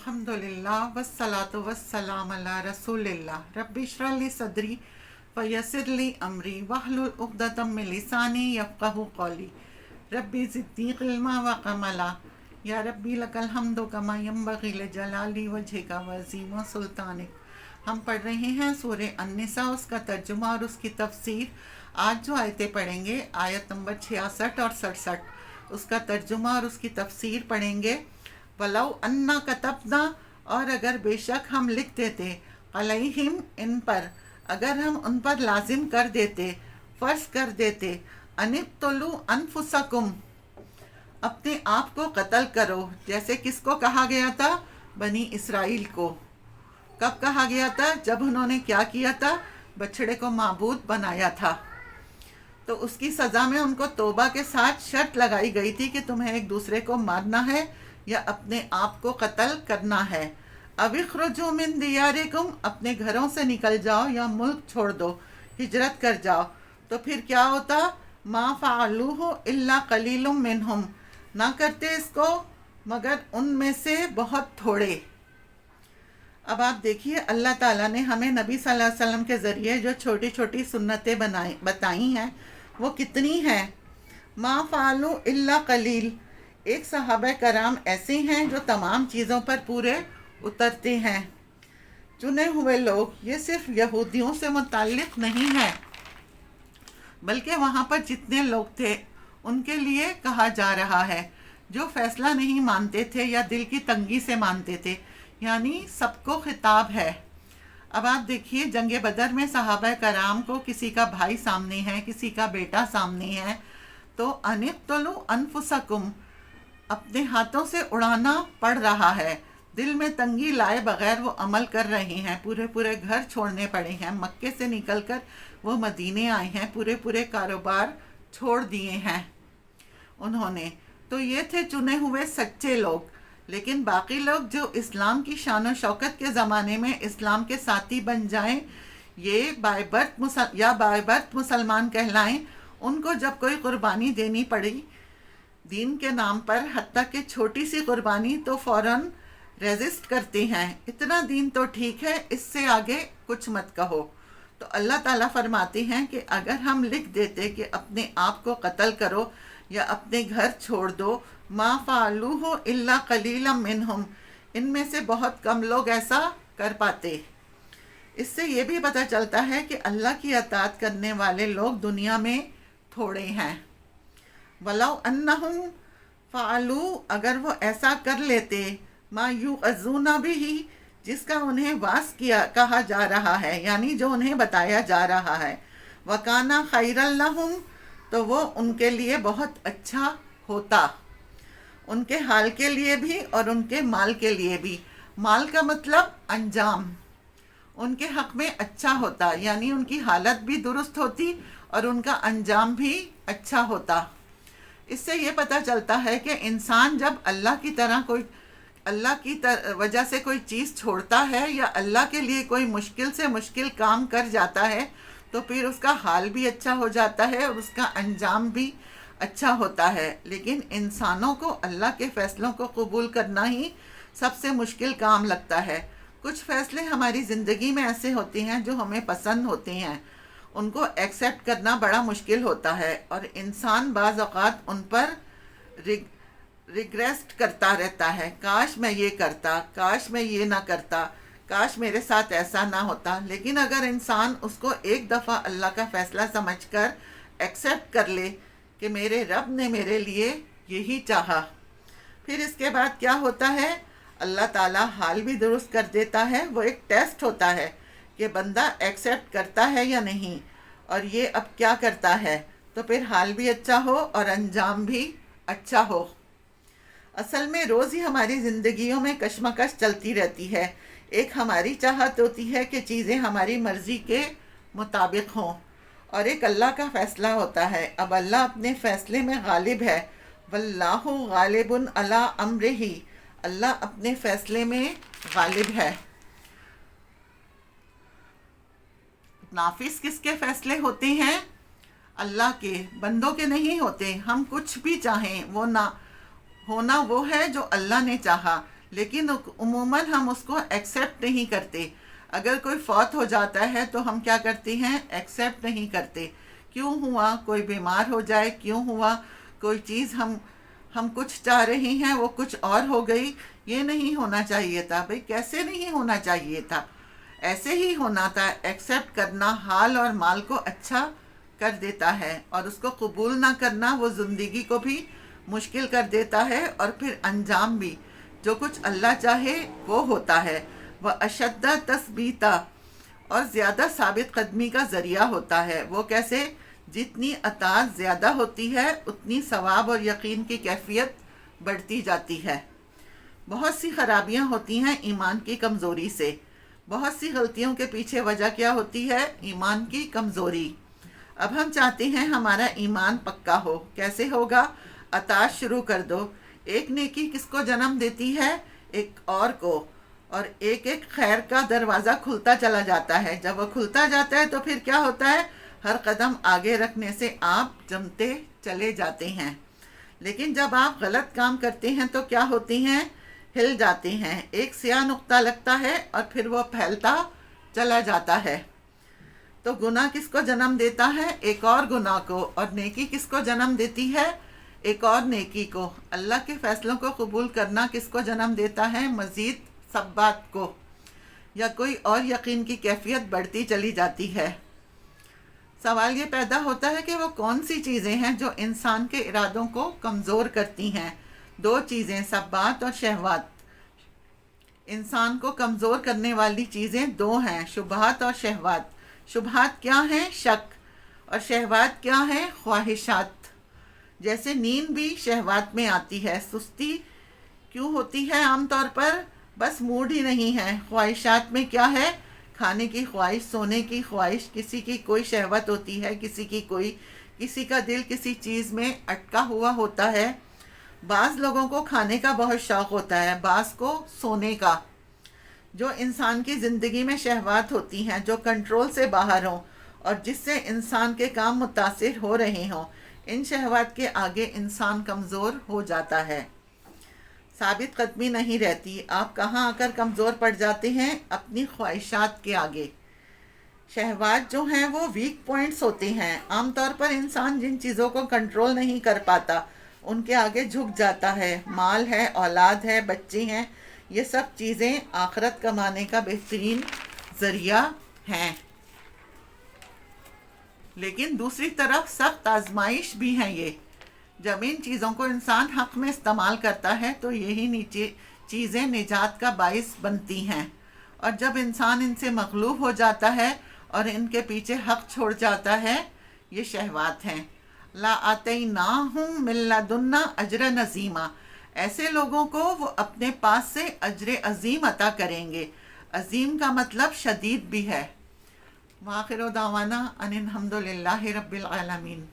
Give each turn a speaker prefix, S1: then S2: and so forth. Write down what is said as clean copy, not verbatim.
S1: अल्हम्दुलिल्लाह वस्सलातु वस्सलाम अला रसूलिल्लाह रब्बि इश्रह ली सदरी वयस्सिर ली अमरी वहलुल उक़दतम मिन लिसानी यफ़क़हू क़ौली रब्बि ज़िदनी इल्मा व अमला या रब्बी लकल हम्दु कमा यंबग़ी लिजलाली वजहिका व अज़ीम सुल्तानिक। हम पढ़ रहे हैं सूरह अन्निसा, उसका तर्जुमा और उसकी तफसीर। आज जो आयतें पढ़ेंगे आयत नंबर 66 और 67, उसका तर्जुमा और उसकी तफसीर पढ़ेंगे। वलौ अन्ना कतबना, और अगर बेशक हम लिख देते, अलैहिम इन पर, अगर हम उन पर लाजिम कर देते, फ़र्ज कर देते, अनिक़्तुलू अनफुसकुम, अपने आप को कत्ल करो। जैसे किसको कहा गया था? बनी इसराइल को। कब कहा गया था? जब उन्होंने क्या किया था? बछड़े को माबूद बनाया था। तो उसकी सज़ा में उनको तौबा के साथ शर्त लगाई गई थी कि तुम्हें एक दूसरे को मारना है या अपने आप को कत्ल करना है। अविख्रुजू मिन दियारिकुम, अपने घरों से निकल जाओ या मुल्क छोड़ दो, हिजरत कर जाओ। तो फिर क्या होता? मा फ़अलूहु इल्ला क़लीलुम मिनहुम, ना करते इसको मगर उनमें से बहुत थोड़े। अब आप देखिए, अल्लाह ताला ने हमें नबी सल्लल्लाहु अलैहि वसल्लम के ज़रिए जो छोटी छोटी सुन्नतें बताई हैं वो कितनी हैं। मा फ़अलू इल्ला क़लील, एक सहाबा कराम ऐसे हैं जो तमाम चीज़ों पर पूरे उतरते हैं। चुने हुए लोग, ये सिर्फ यहूदियों से मुताल्लिक़ नहीं है, बल्कि वहाँ पर जितने लोग थे उनके लिए कहा जा रहा है, जो फ़ैसला नहीं मानते थे या दिल की तंगी से मानते थे, यानी सबको खिताब है। अब आप देखिए, जंग बदर में सहाबा कराम को किसी का भाई सामने है, किसी का बेटा सामने है, तो अनिक़्तुलू अनफुसकुम, अपने हाथों से उड़ाना पड़ रहा है। दिल में तंगी लाए बगैर वो अमल कर रहे हैं। पूरे पूरे घर छोड़ने पड़े हैं। मक्के से निकलकर वो मदीने आए हैं, पूरे पूरे कारोबार छोड़ दिए हैं उन्होंने। तो ये थे चुने हुए सच्चे लोग। लेकिन बाकी लोग जो इस्लाम की शान और शौकत के ज़माने में इस्लाम के साथी बन जाएं, ये बाय बर्थ मुसलमान कहलाएं, उनको जब कोई कुर्बानी देनी पड़ी दीन के नाम पर, हत्ता कि छोटी सी कुर्बानी, तो फ़ौरन रेजिस्ट करते हैं। इतना दीन तो ठीक है, इससे आगे कुछ मत कहो। तो अल्लाह ताला फरमाते हैं कि अगर हम लिख देते कि अपने आप को कत्ल करो या अपने घर छोड़ दो, मा फ़अलूहु इल्ला क़लीलम मिनहुम, इनमें से बहुत कम लोग ऐसा कर पाते। इससे ये भी पता चलता है कि अल्लाह की अताअत करने वाले लोग दुनिया में थोड़े हैं। वलौ अन्नहुम फ़अलू, अगर वो ऐसा कर लेते, मा युअज़ूना बिही, जिसका उन्हें वास किया कहा जा रहा है, यानी जो उन्हें बताया जा रहा है, वकाना खैरल लहुम, तो वो उनके लिए बहुत अच्छा होता, उनके हाल के लिए भी और उनके माल के लिए भी। माल का मतलब अंजाम, उनके हक़ में अच्छा होता, यानी उनकी हालत भी दुरुस्त होती और उनका अंजाम भी अच्छा होता। इससे ये पता चलता है कि इंसान जब अल्लाह की वजह से कोई चीज़ छोड़ता है या अल्लाह के लिए कोई मुश्किल से मुश्किल काम कर जाता है, तो फिर उसका हाल भी अच्छा हो जाता है और उसका अंजाम भी अच्छा होता है। लेकिन इंसानों को अल्लाह के फ़ैसलों को कबूल करना ही सबसे मुश्किल काम लगता है। कुछ फ़ैसले हमारी ज़िंदगी में ऐसे होते हैं जो हमें पसंद होते हैं, उनको एक्सेप्ट करना बड़ा मुश्किल होता है, और इंसान बाज़ औक़ात उन पर रिग्रेस्ट करता रहता है। काश मैं ये करता, काश मैं ये ना करता, काश मेरे साथ ऐसा ना होता। लेकिन अगर इंसान उसको एक दफ़ा अल्लाह का फ़ैसला समझकर एक्सेप्ट कर ले कि मेरे रब ने मेरे लिए यही चाहा, फिर इसके बाद क्या होता है? अल्लाह ताला हाल भी दुरुस्त कर देता है। वो एक टेस्ट होता है कि बंदा एक्सेप्ट करता है या नहीं, और ये अब क्या करता है, तो फिर हाल भी अच्छा हो और अंजाम भी अच्छा हो। असल में रोज़ ही हमारी ज़िंदगियों में कशमकश चलती रहती है। एक हमारी चाहत होती है कि चीज़ें हमारी मर्ज़ी के मुताबिक हों, और एक अल्लाह का फ़ैसला होता है। अब अल्लाह अपने फ़ैसले में गालिब है। वल्लाहु गालिबुन अला अम्रिही, अल्लाह अपने फ़ैसले में गालिब है। नाफिस किसके फ़ैसले होते हैं? अल्लाह के, बंदों के नहीं होते। हम कुछ भी चाहें वो ना होना वो है जो अल्लाह ने चाहा, لیکن عموماً ہم اس کو ایکسیپٹ نہیں کرتے. اگر کوئی فوت ہو جاتا ہے تو ہم کیا کرتے ہیں؟ ایکسیپٹ نہیں کرتے. کیوں ہوا؟ کوئی بیمار ہو جائے، کیوں ہوا؟ کوئی چیز ہم کچھ چاہ رہے ہیں وہ کچھ اور ہو گئی. یہ نہیں ہونا چاہیے تھا. بھئی کیسے نہیں ہونا چاہیے تھا؟ ایسے ہی ہونا تھا. ایکسیپٹ کرنا حال اور مال کو اچھا کر دیتا ہے، اور اس کو قبول نہ کرنا وہ زندگی کو بھی مشکل کر دیتا ہے، اور پھر انجام بھی جو کچھ اللہ چاہے وہ ہوتا ہے. وہ اشدہ تثبیتا، اور زیادہ ثابت قدمی کا ذریعہ ہوتا ہے. وہ کیسے؟ جتنی اطاعت زیادہ ہوتی ہے اتنی ثواب اور یقین کی کیفیت بڑھتی جاتی ہے. بہت سی خرابیاں ہوتی ہیں ایمان کی کمزوری سے. بہت سی غلطیوں کے پیچھے وجہ کیا ہوتی ہے؟ ایمان کی کمزوری. اب ہم چاہتے ہیں ہمارا ایمان پکا ہو. کیسے ہوگا؟ اطاعت شروع کر دو. ایک نیکی کس کو جنم دیتی ہے؟ ایک اور کو. اور ایک ایک خیر کا دروازہ کھلتا چلا جاتا ہے. جب وہ کھلتا جاتا ہے تو پھر کیا ہوتا ہے؟ ہر قدم آگے رکھنے سے آپ جمتے چلے جاتے ہیں. لیکن جب آپ غلط کام کرتے ہیں تو کیا ہوتی ہیں؟ ہل جاتے ہیں. ایک سیاہ نقطہ لگتا ہے اور پھر وہ پھیلتا چلا جاتا ہے. تو گناہ کس کو جنم دیتا ہے؟ ایک اور گناہ کو. اور نیکی کس کو جنم دیتی ہے؟ ایک اور نیکی کو. اللہ کے فیصلوں کو قبول کرنا کس کو جنم دیتا ہے؟ مزید ثبات کو، یا کوئی اور یقین کی کیفیت بڑھتی چلی جاتی ہے. سوال یہ پیدا ہوتا ہے کہ وہ کون سی چیزیں ہیں جو انسان کے ارادوں کو کمزور کرتی ہیں؟ دو چیزیں، ثبات اور شہوات. انسان کو کمزور کرنے والی چیزیں دو ہیں، شبہات اور شہوات. شبہات کیا ہیں؟ شک. اور شہوات کیا ہیں؟ خواہشات. جیسے نیند بھی شہوات میں آتی ہے. سستی کیوں ہوتی ہے عام طور پر؟ بس موڈ ہی نہیں ہے. خواہشات میں کیا ہے؟ کھانے کی خواہش، سونے کی خواہش، کسی کی کوئی شہوت ہوتی ہے، کسی کی کوئی. کسی کا دل کسی چیز میں اٹکا ہوا ہوتا ہے. بعض لوگوں کو کھانے کا بہت شوق ہوتا ہے، بعض کو سونے کا. جو انسان کی زندگی میں شہوات ہوتی ہیں جو کنٹرول سے باہر ہوں اور جس سے انسان کے کام متاثر ہو رہے ہوں، ان شہوات کے آگے انسان کمزور ہو جاتا ہے. ثابت قدمی نہیں رہتی. آپ کہاں آ کر کمزور پڑ جاتے ہیں؟ اپنی خواہشات کے آگے. شہوات جو ہیں وہ ویک پوائنٹس ہوتے ہیں. عام طور پر انسان جن چیزوں کو کنٹرول نہیں کر پاتا ان کے آگے جھک جاتا ہے. مال ہے، اولاد ہے، بچے ہیں، یہ سب چیزیں آخرت کمانے کا بہترین ذریعہ ہیں. لیکن دوسری طرف سخت آزمائش بھی ہیں یہ. جب ان چیزوں کو انسان حق میں استعمال کرتا ہے تو یہی چیزیں نجات کا باعث بنتی ہیں. اور جب انسان ان سے مغلوب ہو جاتا ہے اور ان کے پیچھے حق چھوڑ جاتا ہے، یہ شہوات ہیں. لا آتیناہم من لدنا اجرا عظیما. ایسے لوگوں کو وہ اپنے پاس سے اجر عظیم عطا کریں گے. عظیم کا مطلب شدید بھی ہے. وآخر دعوانا ان الحمد للہ رب العالمین.